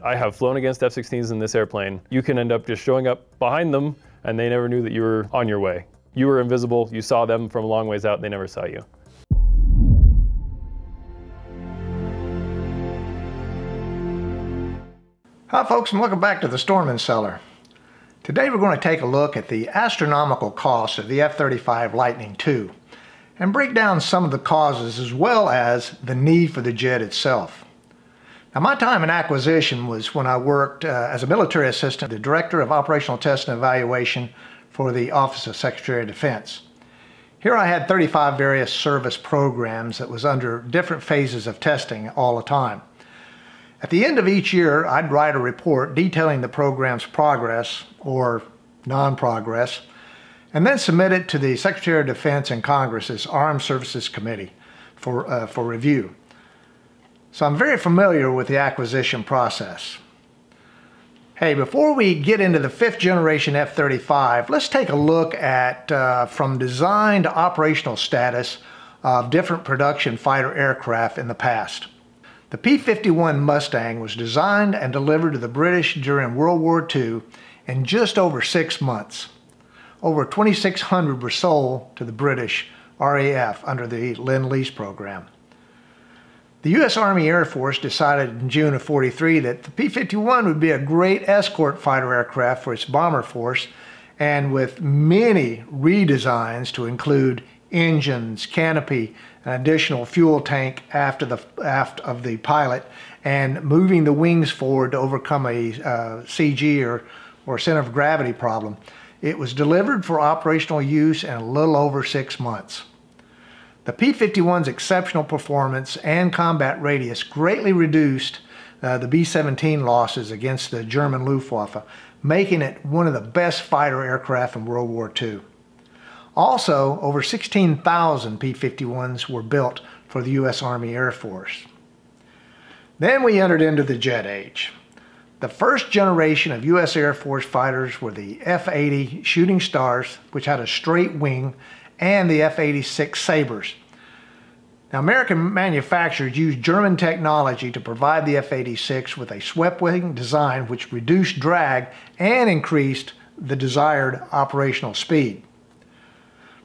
I have flown against F-16s in this airplane. You can end up just showing up behind them and they never knew that you were on your way. You were invisible, you saw them from a long ways out, they never saw you. Hi folks, and welcome back to the Storm Cellar. Today we're going to take a look at the astronomical cost of the F-35 Lightning II and break down some of the causes as well as the need for the jet itself. Now, my time in acquisition was when I worked as a military assistant, the Director of Operational Test and Evaluation for the Office of Secretary of Defense. Here I had 35 various service programs that was under different phases of testing all the time. At the end of each year, I'd write a report detailing the program's progress or non-progress, and then submit it to the Secretary of Defense and Congress's Armed Services Committee for review. So I'm very familiar with the acquisition process. Hey, before we get into the 5th generation F-35, let's take a look at from design to operational status of different production fighter aircraft in the past. The P-51 Mustang was designed and delivered to the British during World War II in just over 6 months. Over 2,600 were sold to the British RAF under the Lend-Lease program. The U.S. Army Air Force decided in June of '43 that the P-51 would be a great escort fighter aircraft for its bomber force, and with many redesigns to include engines, canopy, an additional fuel tank aft of the pilot, and moving the wings forward to overcome a CG or center of gravity problem. It was delivered for operational use in a little over 6 months. The P-51's exceptional performance and combat radius greatly reduced the B-17 losses against the German Luftwaffe, making it one of the best fighter aircraft in World War II. Also, over 16,000 P-51s were built for the U.S. Army Air Force. Then we entered into the jet age. The first generation of U.S. Air Force fighters were the F-80 Shooting Stars, which had a straight wing, and the F-86 Sabres. Now, American manufacturers used German technology to provide the F-86 with a swept wing design which reduced drag and increased the desired operational speed.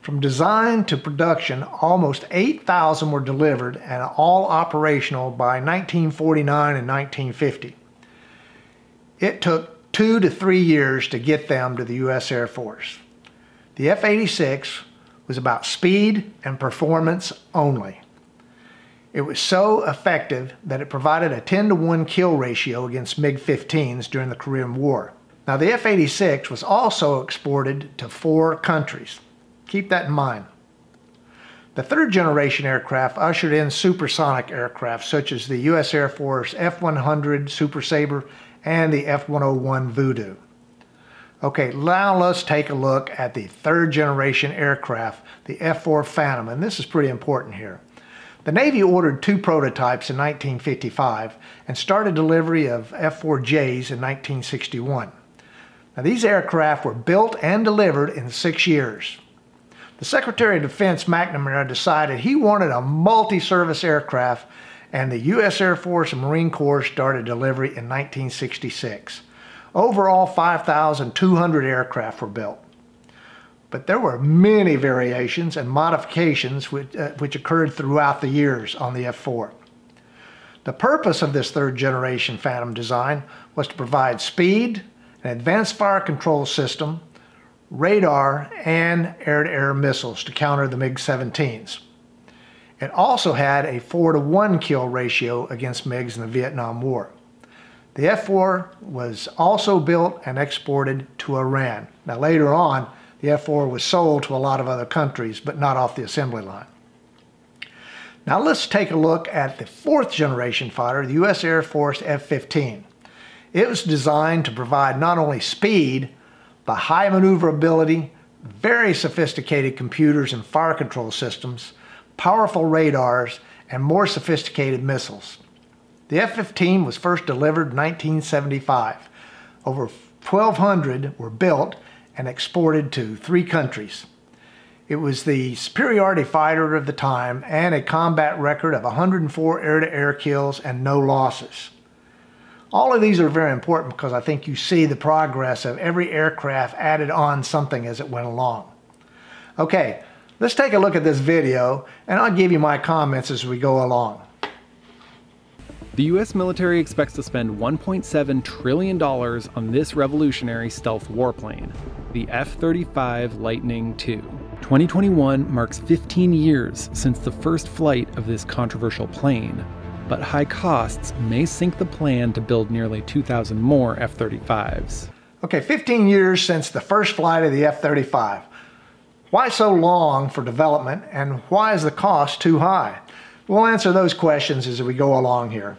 From design to production, almost 8,000 were delivered and all operational by 1949 and 1950. It took 2 to 3 years to get them to the U.S. Air Force. The F-86 was about speed and performance only. It was so effective that it provided a 10-to-1 kill ratio against MiG-15s during the Korean War. Now, the F-86 was also exported to 4 countries. Keep that in mind. The 3rd generation aircraft ushered in supersonic aircraft such as the U.S. Air Force F-100 Super Sabre and the F-101 Voodoo. Okay, now let's take a look at the 3rd generation aircraft, the F-4 Phantom, and this is pretty important here. The Navy ordered 2 prototypes in 1955 and started delivery of F-4Js in 1961. Now, these aircraft were built and delivered in 6 years. The Secretary of Defense McNamara decided he wanted a multi-service aircraft, and the U.S. Air Force and Marine Corps started delivery in 1966. Overall, 5,200 aircraft were built. But there were many variations and modifications which occurred throughout the years on the F-4. The purpose of this 3rd generation Phantom design was to provide speed, an advanced fire control system, radar, and air-to-air missiles to counter the MiG-17s. It also had a 4-to-1 kill ratio against MiGs in the Vietnam War. The F-4 was also built and exported to Iran. Now, later on, the F-4 was sold to a lot of other countries, but not off the assembly line. Now let's take a look at the 4th generation fighter, the U.S. Air Force F-15. It was designed to provide not only speed, but high maneuverability, very sophisticated computers and fire control systems, powerful radars, and more sophisticated missiles. The F-15 was first delivered in 1975. Over 1,200 were built and exported to 3 countries. It was the superiority fighter of the time and a combat record of 104 air-to-air kills and no losses. All of these are very important because I think you see the progress of every aircraft added on something as it went along. Okay, let's take a look at this video and I'll give you my comments as we go along. The US military expects to spend $1.7 trillion on this revolutionary stealth warplane, the F-35 Lightning II. 2021 marks 15 years since the first flight of this controversial plane, but high costs may sink the plan to build nearly 2,000 more F-35s. Okay, 15 years since the first flight of the F-35. Why so long for development, and why is the cost too high? We'll answer those questions as we go along here.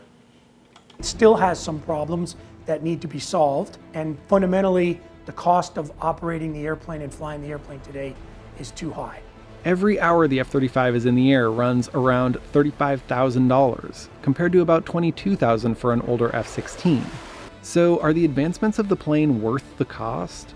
It still has some problems that need to be solved, and fundamentally, the cost of operating the airplane and flying the airplane today is too high. Every hour the F-35 is in the air runs around $35,000, compared to about $22,000 for an older F-16. So are the advancements of the plane worth the cost?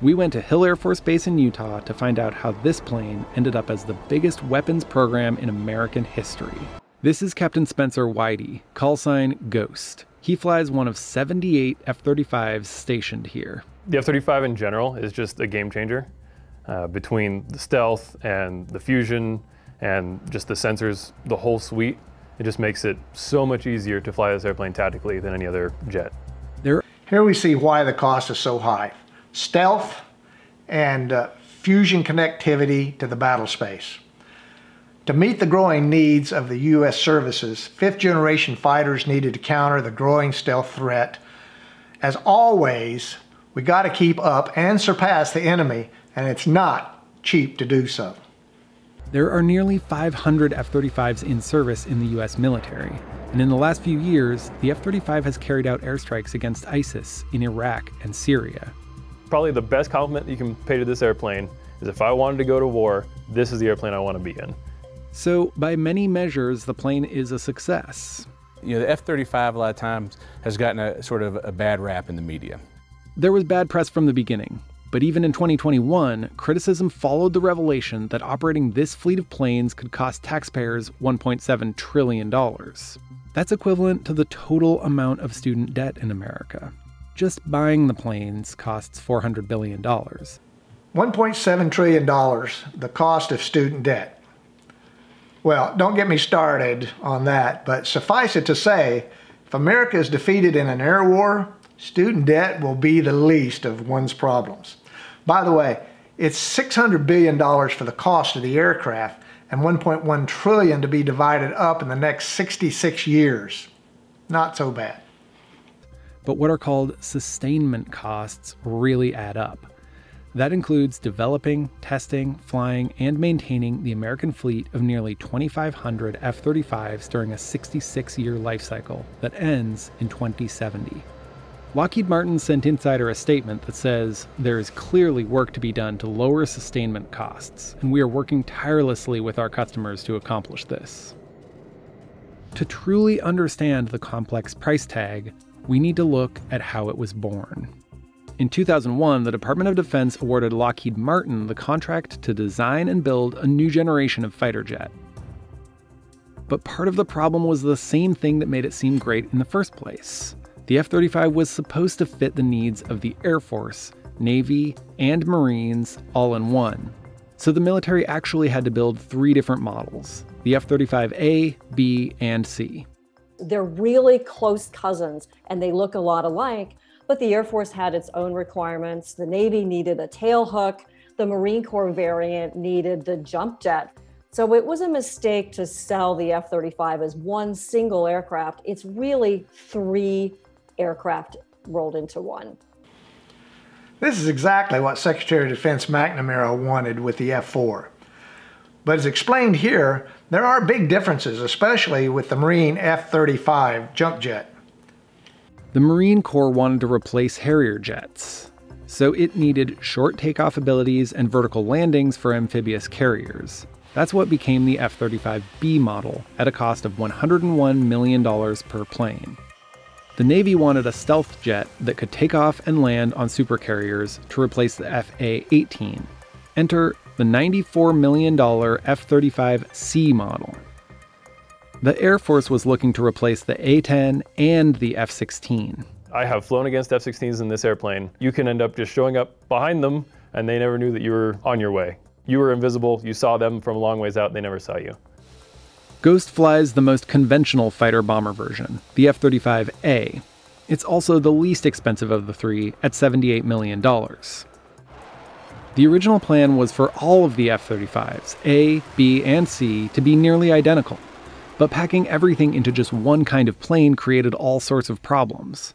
We went to Hill Air Force Base in Utah to find out how this plane ended up as the biggest weapons program in American history. This is Captain Spencer Whitey, callsign Ghost. He flies one of 78 F-35s stationed here. The F-35 in general is just a game changer. Between the stealth and the fusion and just the sensors, the whole suite, it just makes it so much easier to fly this airplane tactically than any other jet. Here we see why the cost is so high. Stealth and fusion connectivity to the battle space. To meet the growing needs of the U.S. services, fifth-generation fighters needed to counter the growing stealth threat. As always, we got to keep up and surpass the enemy, and it's not cheap to do so. There are nearly 500 F-35s in service in the U.S. military, and in the last few years, the F-35 has carried out airstrikes against ISIS in Iraq and Syria. Probably the best compliment you can pay to this airplane is if I wanted to go to war, this is the airplane I want to be in. So, by many measures, the plane is a success. You know, the F-35 a lot of times has gotten a sort of a bad rap in the media. There was bad press from the beginning, but even in 2021, criticism followed the revelation that operating this fleet of planes could cost taxpayers $1.7 trillion. That's equivalent to the total amount of student debt in America. Just buying the planes costs $400 billion. $1.7 trillion, the cost of student debt. Well, don't get me started on that, but suffice it to say, if America is defeated in an air war, student debt will be the least of one's problems. By the way, it's $600 billion for the cost of the aircraft and $1.1 trillion to be divided up in the next 66 years. Not so bad. But what are called sustainment costs really add up. That includes developing, testing, flying, and maintaining the American fleet of nearly 2,500 F-35s during a 66-year life cycle that ends in 2070. Lockheed Martin sent Insider a statement that says there is clearly work to be done to lower sustainment costs, and we are working tirelessly with our customers to accomplish this. To truly understand the complex price tag, we need to look at how it was born. In 2001, the Department of Defense awarded Lockheed Martin the contract to design and build a new generation of fighter jet. But part of the problem was the same thing that made it seem great in the first place. The F-35 was supposed to fit the needs of the Air Force, Navy, and Marines all in one. So the military actually had to build 3 different models, the F-35A, B, and C. They're really close cousins, and they look a lot alike. But the Air Force had its own requirements. The Navy needed a tailhook. The Marine Corps variant needed the jump jet. So it was a mistake to sell the F-35 as one single aircraft. It's really 3 aircraft rolled into one. This is exactly what Secretary of Defense McNamara wanted with the F-4. But as explained here, there are big differences, especially with the Marine F-35 jump jet. The Marine Corps wanted to replace Harrier jets, so it needed short takeoff abilities and vertical landings for amphibious carriers. That's what became the F-35B model at a cost of $101 million per plane. The Navy wanted a stealth jet that could take off and land on supercarriers to replace the F-A-18. Enter the $94 million F-35C model. The Air Force was looking to replace the A-10 and the F-16. I have flown against F-16s in this airplane. You can end up just showing up behind them, and they never knew that you were on your way. You were invisible, you saw them from a long ways out, they never saw you. Ghost flies the most conventional fighter-bomber version, the F-35A. It's also the least expensive of the three at $78 million. The original plan was for all of the F-35s, A, B, and C, to be nearly identical, but packing everything into just one kind of plane created all sorts of problems.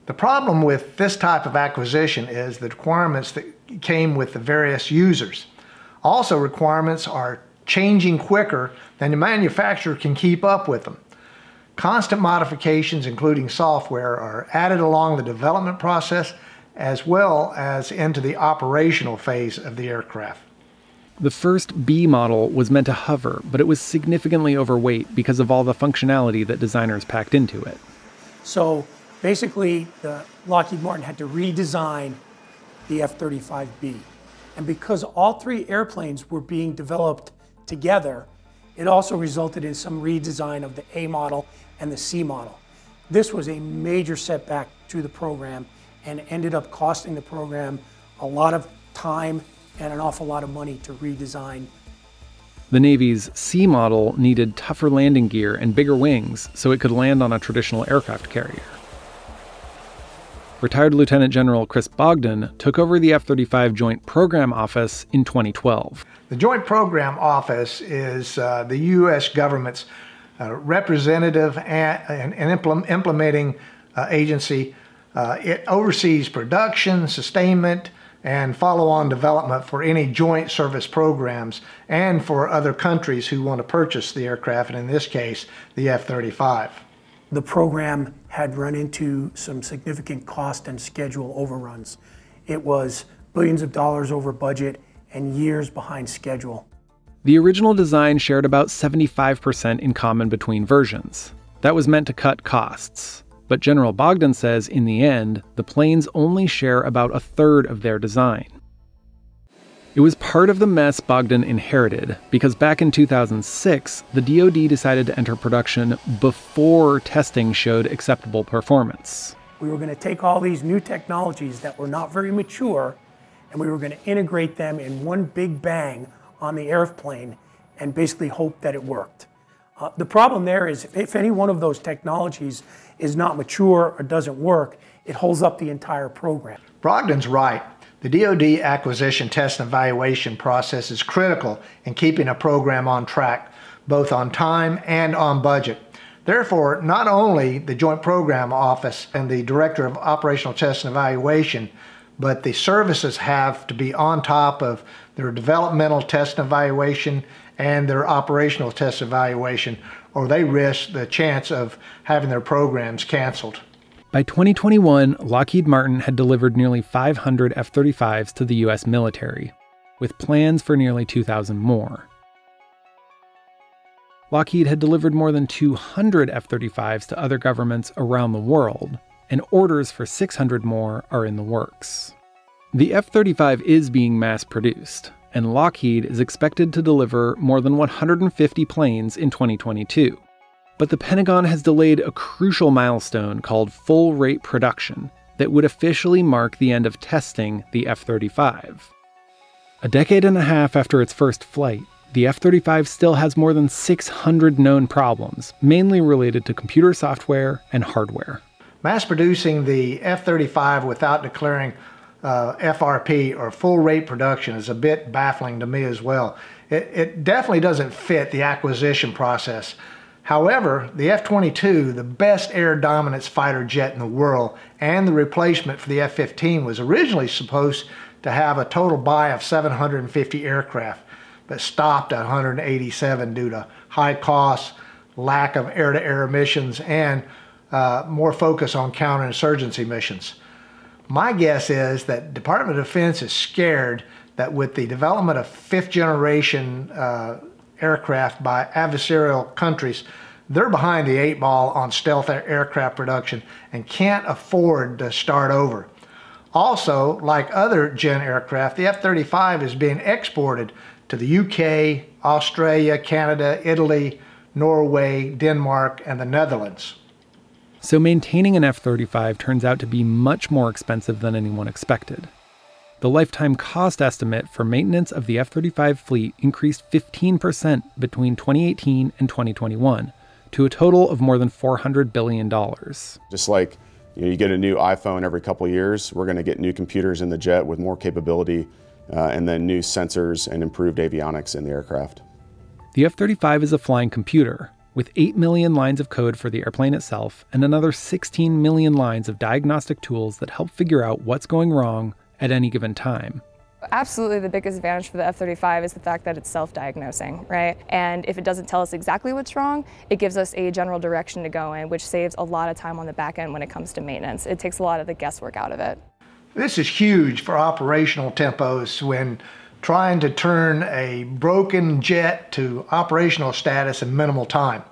The problem with this type of acquisition is the requirements that came with the various users. Also, requirements are changing quicker than the manufacturer can keep up with them. Constant modifications, including software, are added along the development process as well as into the operational phase of the aircraft. The first B model was meant to hover, but it was significantly overweight because of all the functionality that designers packed into it. So basically, Lockheed Martin had to redesign the F-35B. And because all three airplanes were being developed together, it also resulted in some redesign of the A model and the C model. This was a major setback to the program and ended up costing the program a lot of time and an awful lot of money to redesign. The Navy's C model needed tougher landing gear and bigger wings so it could land on a traditional aircraft carrier. Retired Lieutenant General Chris Bogdan took over the F-35 Joint Program Office in 2012. The Joint Program Office is the U.S. government's representative and implementing agency. It oversees production, sustainment, and follow-on development for any joint service programs and for other countries who want to purchase the aircraft, and in this case, the F-35. The program had run into some significant cost and schedule overruns. It was billions of dollars over budget and years behind schedule. The original design shared about 75% in common between versions. That was meant to cut costs. But General Bogdan says in the end, the planes only share about a third of their design. It was part of the mess Bogdan inherited, because back in 2006, the DoD decided to enter production before testing showed acceptable performance. We were going to take all these new technologies that were not very mature, and we were going to integrate them in one big bang on the airplane and basically hope that it worked. The problem there is if any one of those technologies is not mature or doesn't work, it holds up the entire program. Bogdan's right. The DoD acquisition, test, and evaluation process is critical in keeping a program on track, both on time and on budget. Therefore, not only the Joint Program Office and the Director of Operational Test and Evaluation, but the services have to be on top of their developmental test and evaluation and their operational test evaluation, or they risk the chance of having their programs canceled. By 2021, Lockheed Martin had delivered nearly 500 F-35s to the U.S. military, with plans for nearly 2,000 more. Lockheed had delivered more than 200 F-35s to other governments around the world, and orders for 600 more are in the works. The F-35 is being mass-produced, and Lockheed is expected to deliver more than 150 planes in 2022. But the Pentagon has delayed a crucial milestone called full-rate production that would officially mark the end of testing the F-35. A decade and a half after its first flight, the F-35 still has more than 600 known problems, mainly related to computer software and hardware. Mass-producing the F-35 without declaring FRP, or full-rate production, is a bit baffling to me as well. It definitely doesn't fit the acquisition process. However, the F-22, the best air dominance fighter jet in the world, and the replacement for the F-15, was originally supposed to have a total buy of 750 aircraft, but stopped at 187 due to high costs, lack of air-to-air missions, and more focus on counterinsurgency missions. My guess is that Department of Defense is scared that with the development of fifth-generation aircraft by adversarial countries, they're behind the 8 ball on stealth aircraft production and can't afford to start over. Also, like other gen aircraft, the F-35 is being exported to the UK, Australia, Canada, Italy, Norway, Denmark, and the Netherlands. So maintaining an F-35 turns out to be much more expensive than anyone expected. The lifetime cost estimate for maintenance of the F-35 fleet increased 15% between 2018 and 2021 to a total of more than $400 billion. Just like you get a new iPhone every couple of years, we're going to get new computers in the jet with more capability and then new sensors and improved avionics in the aircraft. The F-35 is a flying computer with 8 million lines of code for the airplane itself and another 16 million lines of diagnostic tools that help figure out what's going wrong at any given time. Absolutely, the biggest advantage for the F-35 is the fact that it's self-diagnosing, right? And if it doesn't tell us exactly what's wrong, it gives us a general direction to go in, which saves a lot of time on the back end when it comes to maintenance. It takes a lot of the guesswork out of it. This is huge for operational tempos when trying to turn a broken jet to operational status in minimal time.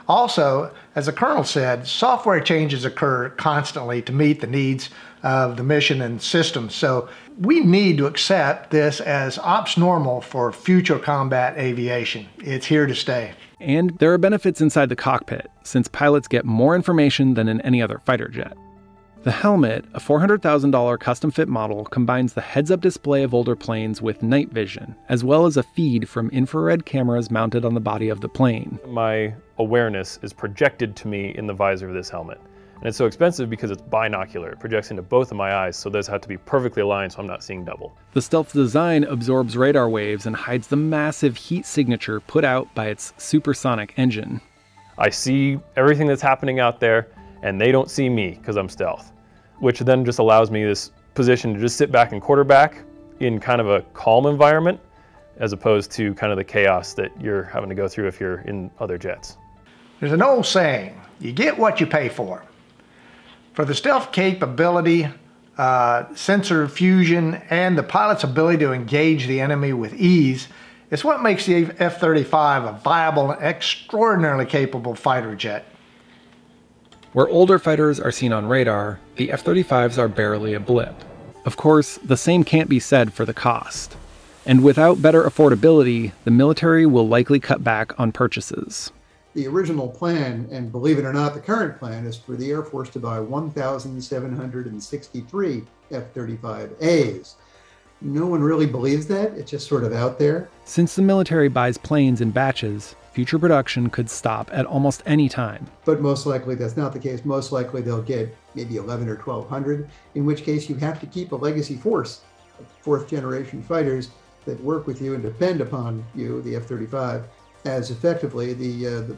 Also, as the Colonel said, software changes occur constantly to meet the needs of the mission and system. So we need to accept this as ops normal for future combat aviation. It's here to stay. And there are benefits inside the cockpit, since pilots get more information than in any other fighter jet. The helmet, a $400,000 custom-fit model, combines the heads-up display of older planes with night vision, as well as a feed from infrared cameras mounted on the body of the plane. My awareness is projected to me in the visor of this helmet. And it's so expensive because it's binocular. It projects into both of my eyes, so those have to be perfectly aligned so I'm not seeing double. The stealth design absorbs radar waves and hides the massive heat signature put out by its supersonic engine. I see everything that's happening out there, and they don't see me because I'm stealth, which then just allows me this position to just sit back and quarterback in kind of a calm environment, as opposed to kind of the chaos that you're having to go through if you're in other jets. There's an old saying, you get what you pay for. For the stealth capability, sensor fusion, and the pilot's ability to engage the enemy with ease, it's what makes the F-35 a viable and extraordinarily capable fighter jet. Where older fighters are seen on radar, the F-35s are barely a blip. Of course, the same can't be said for the cost. And without better affordability, the military will likely cut back on purchases. The original plan, and believe it or not, the current plan, is for the Air Force to buy 1,763 F-35As. No one really believes that. It's just sort of out there. Since the military buys planes in batches, future production could stop at almost any time. But most likely that's not the case. Most likely they'll get maybe 11 or 1,200, in which case you have to keep a legacy force of fourth-generation fighters that work with you and depend upon you, the F-35, as effectively the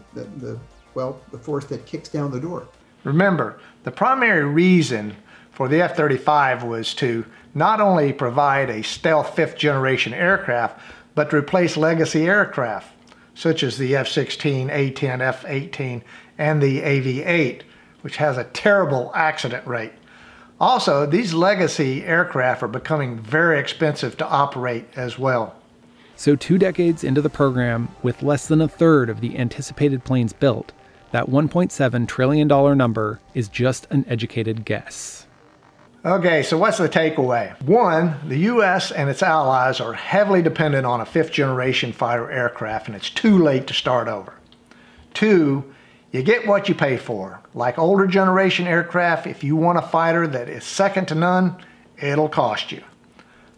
force that kicks down the door. Remember, the primary reason for the F-35 was to not only provide a stealth fifth-generation aircraft, but to replace legacy aircraft, such as the F-16, A-10, F-18, and the AV-8, which has a terrible accident rate. Also, these legacy aircraft are becoming very expensive to operate as well. So 2 decades into the program, with less than a third of the anticipated planes built, that $1.7 trillion number is just an educated guess. Okay, so what's the takeaway? 1, the U.S. and its allies are heavily dependent on a fifth-generation fighter aircraft, and it's too late to start over. 2, you get what you pay for. Like older generation aircraft, if you want a fighter that is second to none, it'll cost you.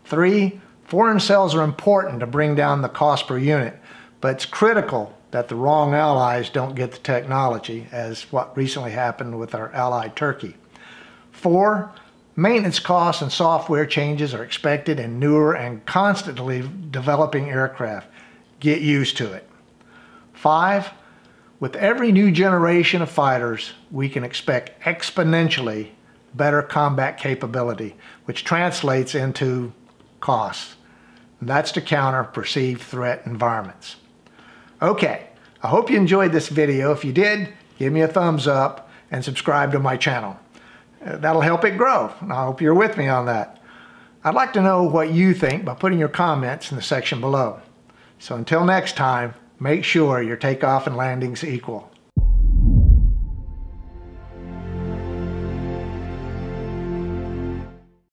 3, foreign sales are important to bring down the cost per unit, but it's critical that the wrong allies don't get the technology, as what recently happened with our ally Turkey. 4, maintenance costs and software changes are expected in newer and constantly developing aircraft. Get used to it. 5, with every new generation of fighters, we can expect exponentially better combat capability, which translates into costs. And that's to counter perceived threat environments. Okay, I hope you enjoyed this video. If you did, give me a thumbs up and subscribe to my channel. That'll help it grow, and I hope you're with me on that. I'd like to know what you think by putting your comments in the section below. So until next time, make sure your takeoff and landings equal.